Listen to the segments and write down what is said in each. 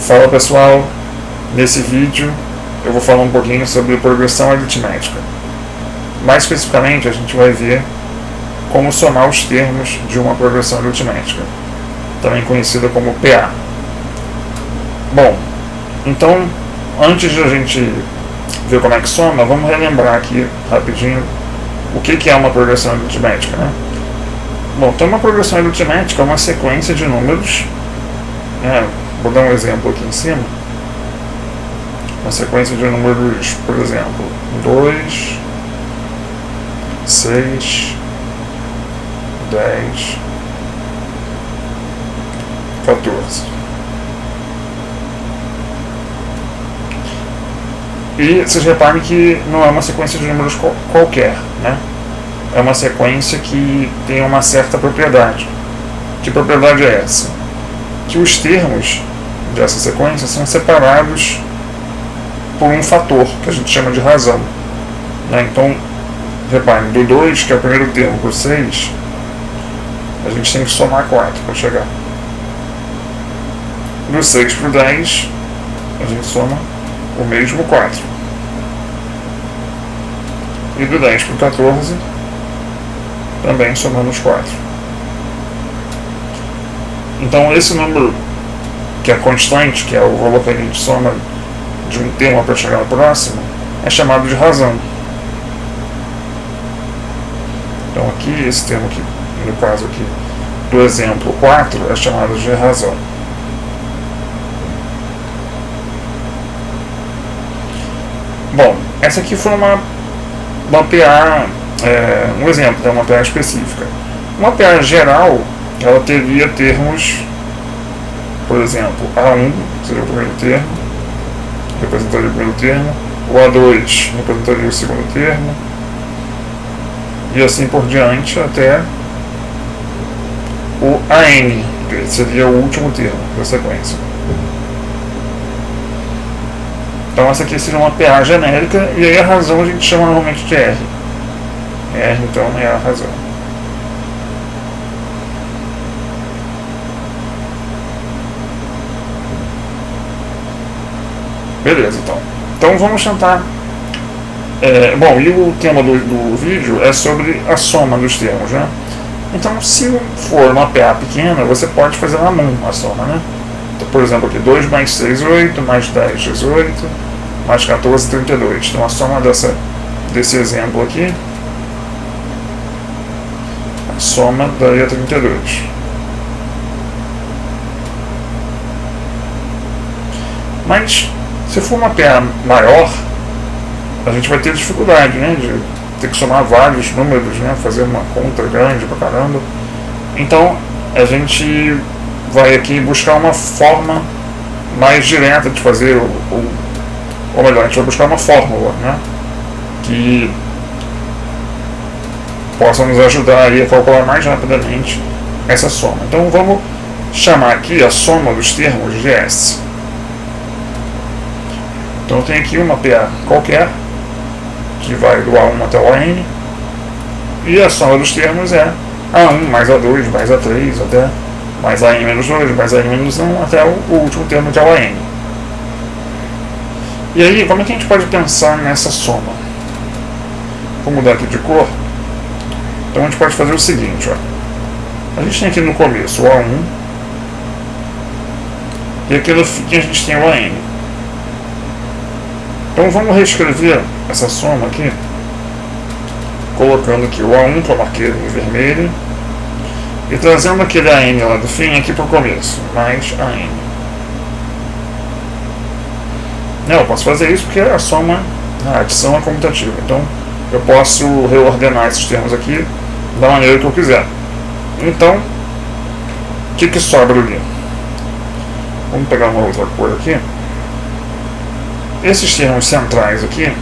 Fala pessoal, nesse vídeo eu vou falar um pouquinho sobre progressão aritmética. Mais especificamente, a gente vai ver como somar os termos de uma progressão aritmética, também conhecida como PA. Bom, então, antes de a gente ver como é que soma, vamos relembrar aqui rapidinho o que é uma progressão aritmética, né? Bom, então uma progressão aritmética é uma sequência de números, né? Vou dar um exemplo aqui em cima. Uma sequência de números, por exemplo, 2, 6, 10, 14. E vocês reparem que não é uma sequência de números qualquer, né? É uma sequência que tem uma certa propriedade. Que propriedade é essa? Que os termos dessa sequência são separados por um fator, que a gente chama de razão, né? Então, reparem, do 2, que é o primeiro termo, para o 6, a gente tem que somar 4 para chegar. Do 6 para o 10, a gente soma o mesmo 4. E do 10 para o 14, também somamos 4. Então, esse número que é constante, que é o valor que a gente soma de um termo para chegar ao próximo, é chamado de razão. Então aqui, esse termo aqui, no caso aqui do exemplo 4, é chamado de razão. Bom, essa aqui foi uma PA, um exemplo, uma PA específica. Uma PA geral, ela teria termos, por exemplo, A1 seria o primeiro termo, representaria o primeiro termo, o A2 representaria o segundo termo, e assim por diante até o AN, que seria o último termo da sequência. Então essa aqui seria uma PA genérica, e aí a razão a gente chama normalmente de R. R então é a razão. Beleza, então. Então vamos tentar. Bom, e o tema do vídeo é sobre a soma dos termos, né? Então, se for uma PA pequena, você pode fazer na mão a soma, né? Então, por exemplo, aqui 2 mais 6, 8, mais 10, 18, mais 14, 32. Então a soma desse exemplo aqui, a soma daria 32. Mas se for uma PA maior, a gente vai ter dificuldade, né, de ter que somar vários números, né, fazer uma conta grande pra caramba. Então a gente vai aqui buscar uma forma mais direta de fazer, ou melhor, a gente vai buscar uma fórmula, né, que possa nos ajudar aí a calcular mais rapidamente essa soma. Então vamos chamar aqui a soma dos termos de S. Então eu tenho aqui uma PA qualquer, que vai do A1 até o AN, e a soma dos termos é A1 mais A2 mais A3 até mais AN menos 2 mais AN menos 1 até o último termo que é o AN. E aí, como é que a gente pode pensar nessa soma? Vou mudar aqui de cor. Então a gente pode fazer o seguinte, ó. A gente tem aqui no começo o A1, e aqui no fim a gente tem o AN. Então vamos reescrever essa soma aqui, colocando aqui o A1, que eu marquei em vermelho, e trazendo aquele AN lá do fim aqui para o começo, mais AN. Não, eu posso fazer isso porque a soma, a adição é comutativa, então eu posso reordenar esses termos aqui da maneira que eu quiser. Então, o que sobra ali? Vamos pegar uma outra cor aqui. Esses termos centrais aqui,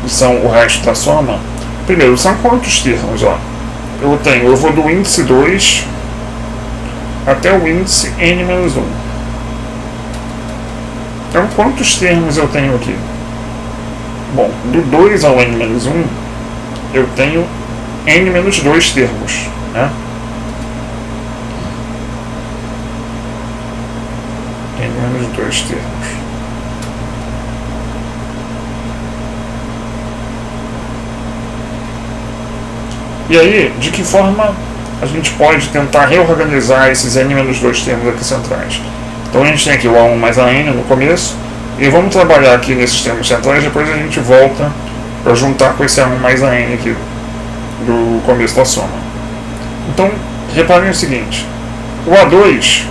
são o resto da soma. Primeiro, são quantos termos? Ó? Eu vou do índice 2 até o índice n-1. Então, quantos termos eu tenho aqui? Bom, do 2 ao n-1, eu tenho n-2 termos, né? N-2 termos. E aí, de que forma a gente pode tentar reorganizar esses n-2 termos aqui centrais? Então a gente tem aqui o A1 mais AN no começo, e vamos trabalhar aqui nesses termos centrais, depois a gente volta para juntar com esse A1 mais AN aqui do começo da soma. Então, reparem o seguinte, o A2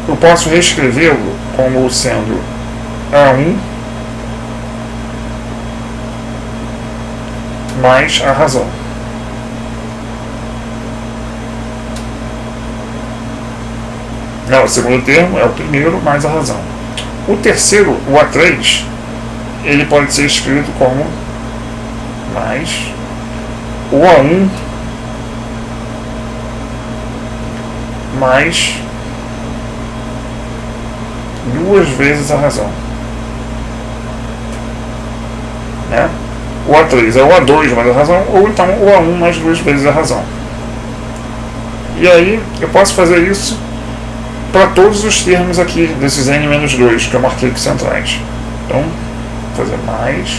eu posso reescrevê-lo como sendo A1 mais a razão. Não, o segundo termo é o primeiro mais a razão. O terceiro, o A3, ele pode ser escrito como mais o A1 mais duas vezes a razão, né? O A3 é o A2 mais a razão, ou então o A1 mais duas vezes a razão. E aí eu posso fazer isso para todos os termos aqui desses n-2 que eu marquei aqui centrais. Então, vou fazer mais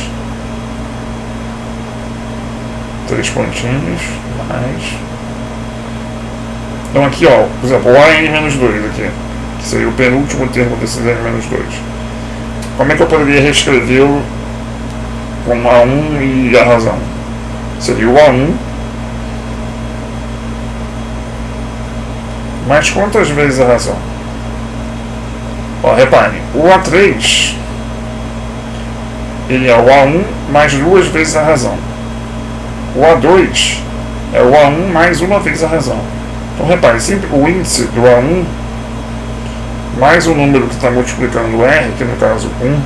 3 pontinhos, mais. Então aqui, ó, por exemplo, o AN-2 aqui, que seria o penúltimo termo desses n-2. Como é que eu poderia reescrevê-lo com A1 e a razão? Seria o A1 mais quantas vezes a razão? Ó, reparem, o A3 ele é o A1 mais duas vezes a razão. O A2 é o A1 mais uma vez a razão. Então reparem, sempre o índice do A1 mais o número que está multiplicando o R, que no caso 1,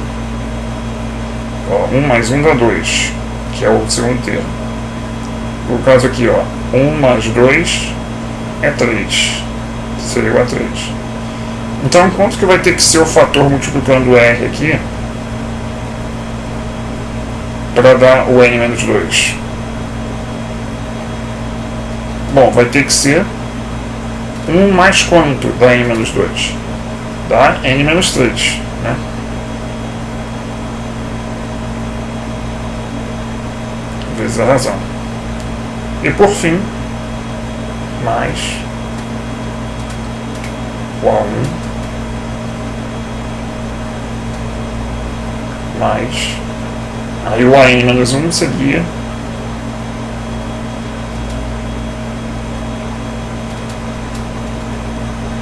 ó, 1 mais 1 dá 2, que é o segundo termo. No caso aqui, ó, 1 mais 2 é 3, que seria o A3. Então, quanto que vai ter que ser o fator multiplicando o R aqui para dar o n-2? Bom, vai ter que ser 1 mais quanto dá n-2? Dá n-3, né? Vezes a razão. E por fim, mais o A1 mais, aí o AN-1 seria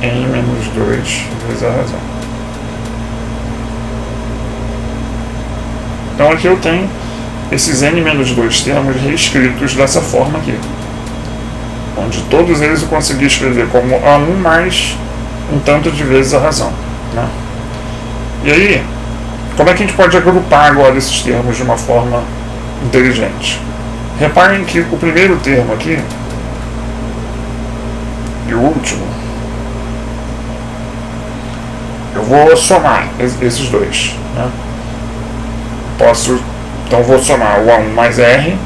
n-2 vezes a razão. Então aqui eu tenho esses n-2 termos reescritos dessa forma aqui, onde todos eles eu consegui escrever como A1 mais um tanto de vezes a razão, né? E aí, como é que a gente pode agrupar agora esses termos de uma forma inteligente? Reparem que o primeiro termo aqui e o último, eu vou somar esses dois, né? Então vou somar o A1 mais R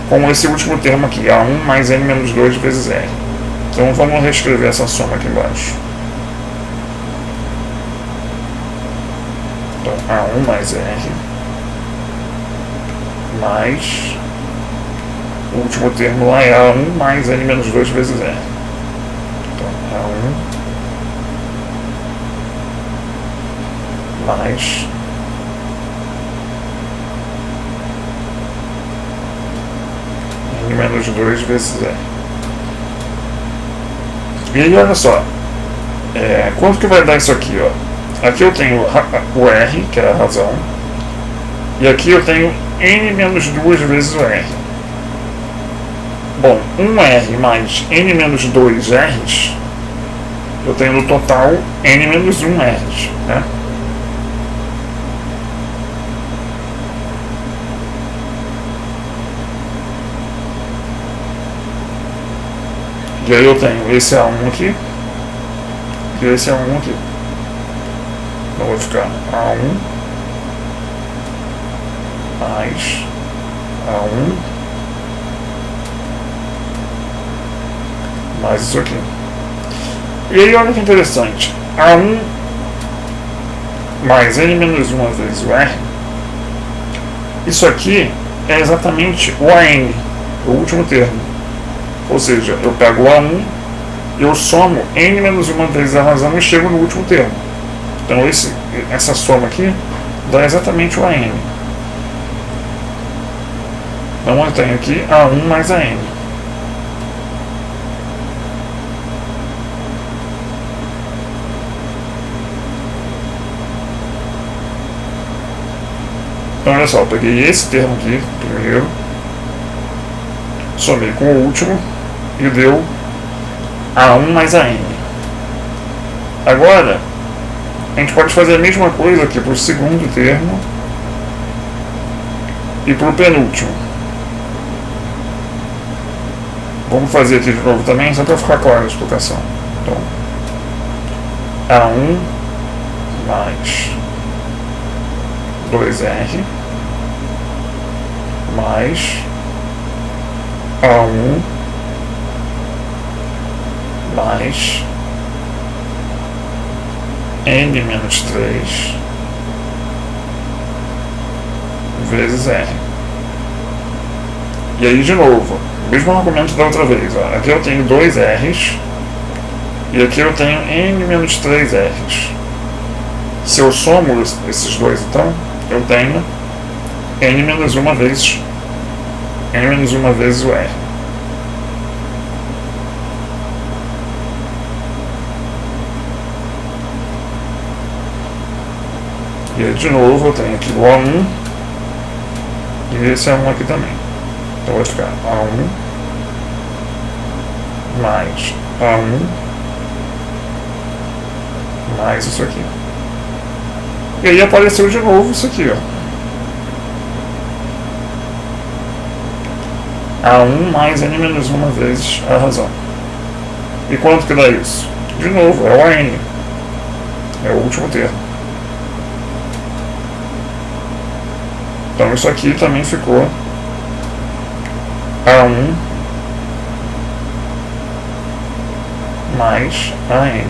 com esse último termo aqui, A1 mais N-2 vezes R. Então vamos reescrever essa soma aqui embaixo. Então A1 mais R mais o último termo lá é A1 mais N-2 vezes R. Então A1 mais N-2 vezes R. E aí olha só, quanto que vai dar isso aqui, ó? Aqui eu tenho o R, que é a razão, e aqui eu tenho N-2 vezes o R. Bom, 1R mais N-2 R's, eu tenho no total N-1 R's, né? E aí eu tenho esse A1 aqui e esse A1 aqui. Então vai ficar A1 mais A1 mais isso aqui. E aí olha que interessante, A1 mais N menos 1 vezes o R, isso aqui é exatamente o AN, o último termo. Ou seja, eu pego o A1, eu somo N menos 1 vezes a razão e chego no último termo. Então essa soma aqui dá exatamente o AN. Então eu tenho aqui A1 mais AN. Então olha só, eu peguei esse termo aqui primeiro, somei com o último e deu A1 mais AN. Agora a gente pode fazer a mesma coisa aqui para o segundo termo e para o penúltimo. Vamos fazer aqui de novo também, só para ficar clara a explicação. Então, A1 mais 2R mais A1 mais N menos 3 vezes R. E aí de novo, o mesmo argumento da outra vez. Ó. Aqui eu tenho 2 R's e aqui eu tenho N menos 3 R's. Se eu somo esses dois, então, eu tenho N menos 1 vezes o R. E aí, de novo, eu tenho aqui o A1 e esse A1 aqui também. Então vai ficar A1 mais A1 mais isso aqui. E aí apareceu de novo isso aqui, ó. A1 mais N menos 1 vezes a razão. E quanto que dá isso? De novo, é o AN. É o último termo. Então isso aqui também ficou A1 mais AN.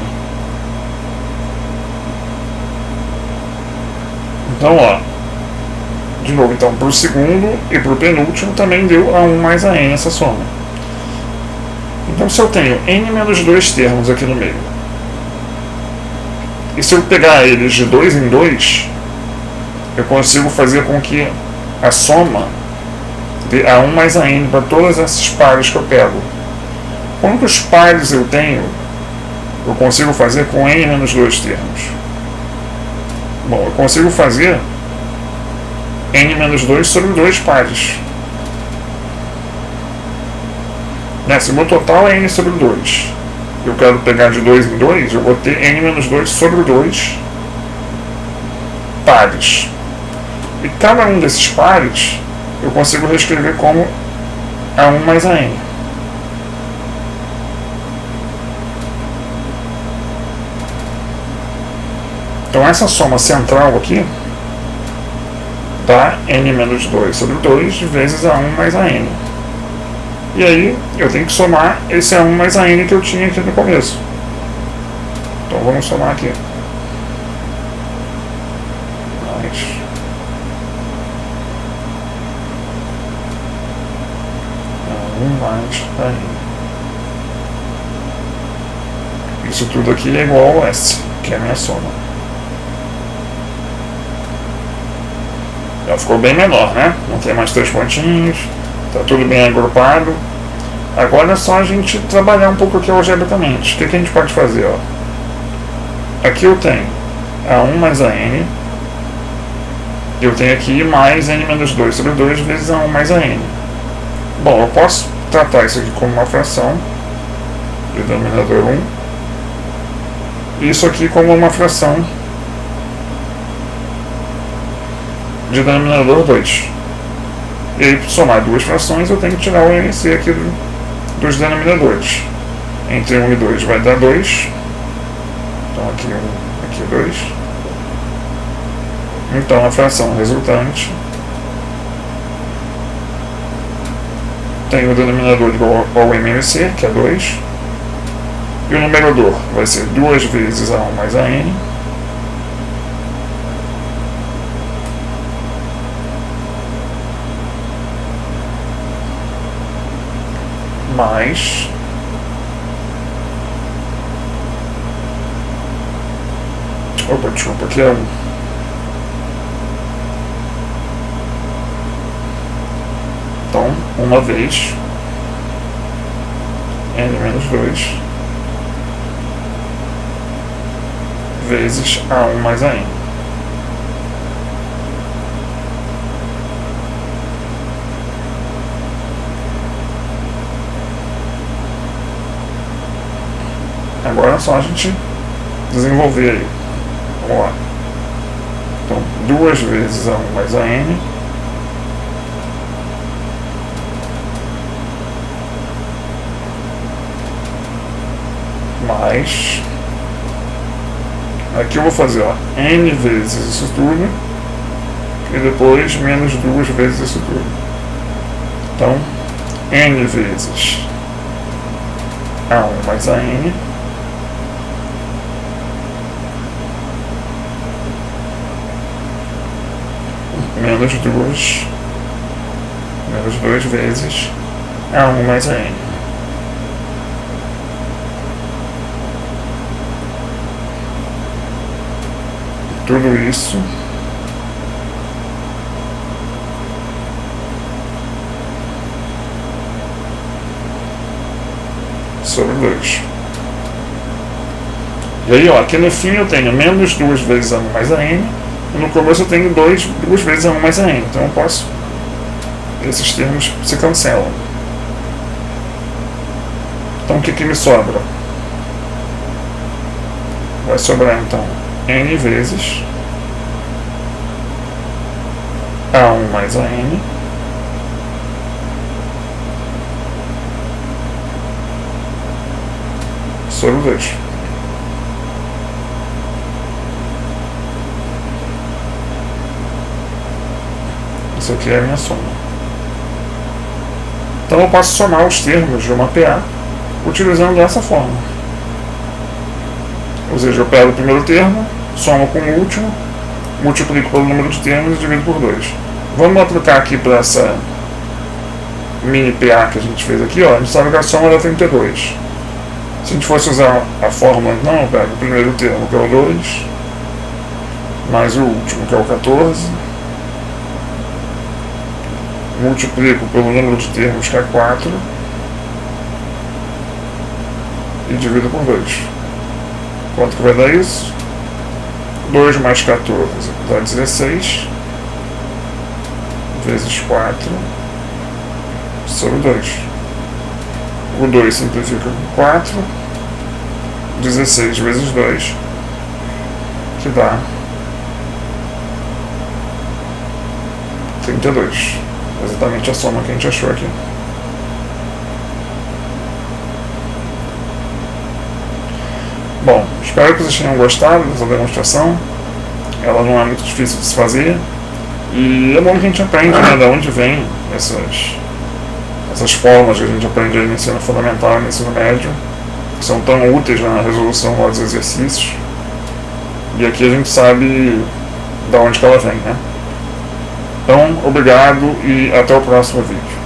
Então, ó, de novo, então, para o segundo e para o penúltimo também deu A1 mais AN essa soma. Então, se eu tenho N menos 2 termos aqui no meio, e se eu pegar eles de 2 em 2, eu consigo fazer com que a soma dê A1 mais AN para todas essas pares que eu pego. Quantos pares eu tenho, eu consigo fazer com N menos 2 termos? Bom, eu consigo fazer N menos 2 sobre 2 pares. Né? Se o meu total é N sobre 2, eu quero pegar de 2 em 2, eu vou ter N menos 2 sobre 2 pares. E cada um desses pares eu consigo reescrever como A1 mais AN. Então essa soma central aqui dá N menos 2 sobre 2 vezes A1 mais AN. E aí eu tenho que somar esse A1 mais AN que eu tinha aqui no começo. Então vamos somar aqui. Mais A1 mais AN. Isso tudo aqui é igual ao S, que é a minha soma. Já ficou bem menor, né? Não tem mais 3 pontinhos, está tudo bem agrupado. Agora é só a gente trabalhar um pouco aqui algebricamente. O que a gente pode fazer? Ó? Aqui eu tenho A1 mais AN, eu tenho aqui mais N menos 2 sobre 2 vezes A1 mais AN. Bom, eu posso tratar isso aqui como uma fração, de denominador 1, e isso aqui como uma fração de denominador 2. E aí, para somar duas frações, eu tenho que tirar o NC aqui dos denominadores. Entre 1 e 2 vai dar 2. Então aqui 1, aqui 2. Então a fração resultante Tenho o denominador igual ao M menos C, que é 2. E o numerador vai ser 2 vezes A1 mais AN. Mais desculpa, aqui é 1. Então, uma vez N menos 2 vezes A1 mais AN. Agora é só a gente desenvolver aí. Vamos lá. Então, 2 vezes A1 mais AN mais, aqui eu vou fazer N vezes isso tudo e depois menos 2 vezes isso tudo. Então, N vezes A1 mais AN menos 2 vezes A1 mais AN. Tudo isso sobre 2. E aí, aqui no fim eu tenho menos 2 vezes A1 mais AN, e no começo eu tenho 2 vezes A1 mais AN. Então eu posso, esses termos se cancelam. Então o que me sobra? Vai sobrar então N vezes A1 mais AN sobre 2. Isso aqui é a minha soma. Então eu posso somar os termos de uma PA utilizando essa forma. Ou seja, eu pego o primeiro termo, somo com o último, multiplico pelo número de termos e divido por 2. Vamos aplicar aqui para essa mini PA que a gente fez aqui, a gente sabe que a soma dá 32. Se a gente fosse usar a fórmula, então, eu pego o primeiro termo, que é o 2, mais o último, que é o 14, multiplico pelo número de termos, que é 4, e divido por 2. Quanto que vai dar isso? 2 mais 14 dá 16, vezes 4, sobre 2. O 2 simplifica com 4, 16 vezes 2, que dá 32. Exatamente a soma que a gente achou aqui. Bom, espero que vocês tenham gostado dessa demonstração. Ela não é muito difícil de se fazer. E é bom que a gente aprende, né, de onde vem essas formas que a gente aprende aí no ensino fundamental e no ensino médio, que são tão úteis na resolução dos exercícios. E aqui a gente sabe de onde que ela vem, né? Então, obrigado e até o próximo vídeo.